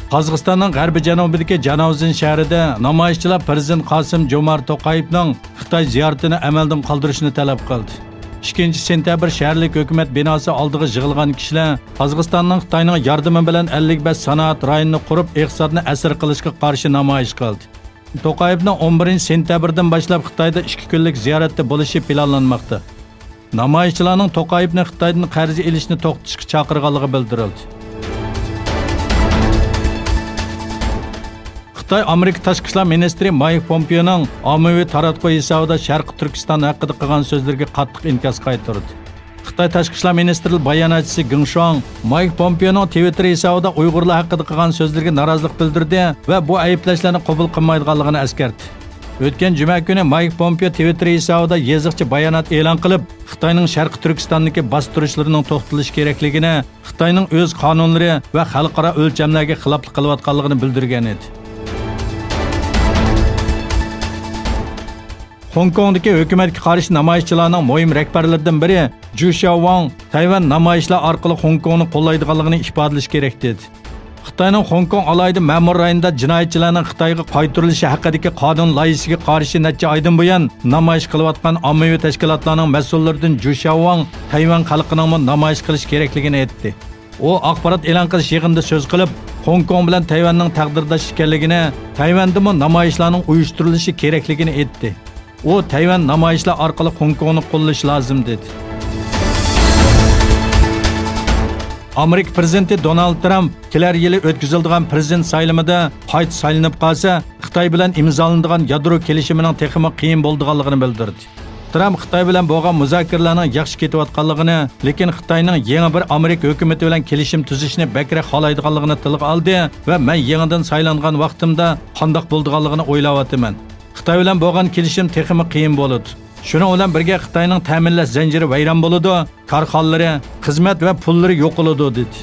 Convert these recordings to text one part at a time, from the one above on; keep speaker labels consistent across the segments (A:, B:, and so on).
A: Qozog'istonning g'arbiy janubidagi Janavzin shahrida namoyishchilar prezident Qosim-Jomart To'qayevning Xitoy ziyoratini amaldan qoldirishni talab qildi. 2 sentyabr shaharlik hukumat binosi oldiga yig'ilgan kishilar Qozog'istonning Xitoyning yordami bilan 55 sanoat rayonini qurib, iqtisodni asir qilishga qarshi namoyish qildi. To'qayevning 11 sentyabrdan boshlab Xitoyda 2 kunlik ziyoratda bo'lishi planlanmoqda. Namoyishchilarning To'qayevni Xitoydan qarz olishni to'xtatishga chaqirganligi bildirildi. Xitoy Amerika Tashqi ishlar ministri Mike Pompeo'ning ommaviy taratquv hisobida Sharqi Turkiston haqida qilgan so'zlariga qattiq inkos qaytardi. Xitoy Tashqi ishlar ministri bayonotchisi Geng Shuang Mike Pompeo'ning Twitter hisobida Uyg'urlar haqida qilgan so'zlariga norozilik bildirdi va bu ayblashlarni qabul qilmaydiganligini eskartdi. O'tgan juma kuni Mike Pompeo Twitter hisobida yeziqcha bayonot e'lon qilib, Xitoyning Sharqi Turkistondagi bostirishlarining to'xtatilishi kerakligini, Xitoyning o'z qonunlari va xalqaro o'lchamlarga xiloflik qilayotganligini bildirgan edi. Hong Kongdagi hukumatga qarshi namoyishchilarning muhim rahbarlaridan biri Zhu Xiaowang Tayvan namoyishlar orqali Hong Kongni qo'llaydiganligini ifodalash kerak dedi. Xitoyning Hong Kong alayida ma'mur rayonida jinoyatchilarning Xitoyga qaytarilishi haqidagi qonun loyihasiga qarshi necha oydan buyon namoyish qilayotgan ommaviy tashkilotlarning mas'ullaridan Zhu Xiaowang Tayvan xalqining namoyish qilish kerakligini aytdi. U axborot e'lon qilish yig'inida so'z qilib, Hong Kong bilan Tayvanning taqdirdosh ekanligini, Tayvanda namoyishlarning uyushtirilishi kerakligini aytdi. U Tayvan namoyishlar orqali Hong Kongni qo'llash lozim dedi. Amerika prezidenti Donald Trump kelar yili o'tkaziladigan prezident saylovida qayta saylanib qolsa, Xitoy bilan imzolanadigan yadro kelishimining texmi qiyin bo'lganligini bildirdi. Trump Xitoy bilan bo'lgan muzokaralarning yaxshi ketayotganligini, lekin Xitoyning yangi bir Amerika hukumati bilan kelishim tuzishni bakrak xohlaydiganligini tilga oldi va men yangidan saylangan vaqtimda qanday bo'lganligini o'ylayapman. Xitoy bilan bo'lgan kelishim texmi qiyin bo'ladi. Shuning bilan birga Xitoyning ta'minlash zanjiri vayron bo'ladi, korxonalari, xizmat va pullari yo'qoladi dedi.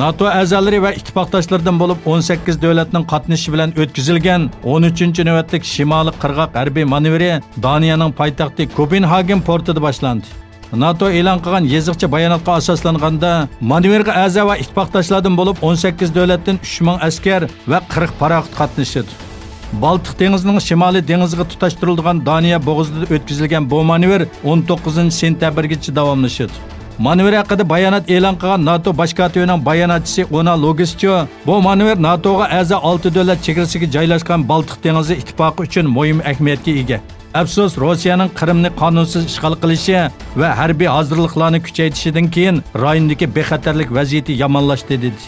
A: NATO a'zolari va ittifoqdoshlaridan bo'lib 18 davlatning qatnashishi bilan o'tkazilgan 13-navbatlik Shimoliy qirg'oq harbiy manevri Daniyaning poytaxti Kopenhagen portida boshlandi. NATO e'lon qilgan yeziqcha bayonotga asoslanganda manevrga a'zo va ittifoqdoshlardan bo'lib 18 davlatdan 3000 askar va 40 paraxod qatnashadi. Baltiq dengizining Shimoliy dengiziga tutashtirilgan Daniya bo'g'izida o'tkazilgan bu manevr 19 sentyabrgacha davomlashadi. Manevr haqida bayonot e'lon qilgan NATO bosh kotibining bayonotchisi Ona Logischo, bu manevr NATOga a'zo 6 davlat chegarasiga joylashgan Baltiq dengizi ittifoqi uchun muhim ahamiyatga ega. Afsus, Rossiyaning Qrimni qonunsiz ishg'ol qilishi va harbiy hozirliklarni kuchaytirishidan keyin rayondagi bexatarlik vaziyati yomonlashdi dedi.